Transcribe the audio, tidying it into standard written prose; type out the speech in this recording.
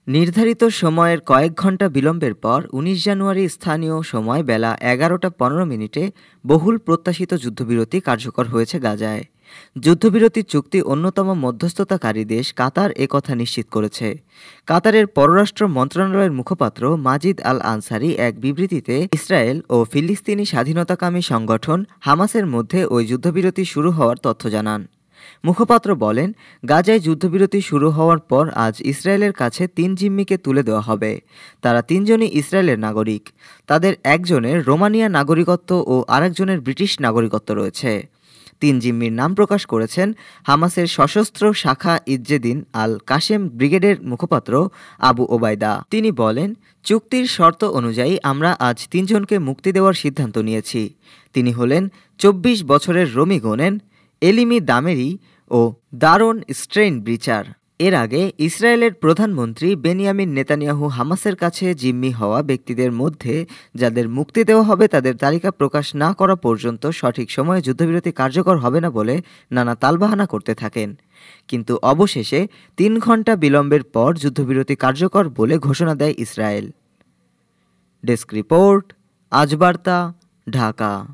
নির্ধারিত সময়ের কয়েক ঘণ্টা বিলম্বের পর ১৯ জানুয়ারি স্থানীয় সময় বেলা ১১টা ১৫ মিনিটে বহুল প্রত্যাশিত যুদ্ধবিরতি কার্যকর হয়েছে গাজায়। যুদ্ধবিরতি চুক্তি অন্যতম মধ্যস্থতাকারী দেশ কাতার একথা নিশ্চিত করেছে। কাতারের পররাষ্ট্র মন্ত্রণালয়ের মুখপাত্র মাজিদ আল আনসারি এক বিবৃতিতে ইসরায়েল ও ফিলিস্তিনি স্বাধীনতাকামী সংগঠন হামাসের মধ্যে ওই যুদ্ধবিরতি শুরু হওয়ার তথ্য জানান। মুখপাত্র বলেন, গাজায় যুদ্ধবিরতি শুরু হওয়ার পর আজ ইসরায়েলের কাছে ৩ জিম্মিকে তুলে দেওয়া হবে। তারা ৩জনই ইসরায়েলের নাগরিক। তাদের একজনের রোমানিয়া নাগরিকত্ব ও আরেকজনের ব্রিটিশ নাগরিকত্ব রয়েছে। ৩ জিম্মির নাম প্রকাশ করেছেন হামাসের সশস্ত্র শাখা ইজ্জেদিন আল কাশেম ব্রিগেডের মুখপাত্র আবু ওবায়দা। তিনি বলেন, চুক্তির শর্ত অনুযায়ী আমরা আজ ৩ জনকে মুক্তি দেওয়ার সিদ্ধান্ত নিয়েছি। তিনি হলেন ২৪ বছরের রমি গোনেন, এলিমি দামেরি ও দারোন স্ট্রেইন ব্রিচার। এর আগে ইসরায়েলের প্রধানমন্ত্রী বেনিয়ামিন নেতানিয়াহু হামাসের কাছে জিম্মি হওয়া ব্যক্তিদের মধ্যে যাদের মুক্তি দেওয়া হবে তাদের তালিকা প্রকাশ না করা পর্যন্ত সঠিক সময়ে যুদ্ধবিরতি কার্যকর হবে না বলে নানা তালবাহানা করতে থাকেন। কিন্তু অবশেষে ৩ ঘণ্টা বিলম্বের পর যুদ্ধবিরতি কার্যকর বলে ঘোষণা দেয় ইসরায়েল। ডেস্ক রিপোর্ট, আজ বার্তা, ঢাকা।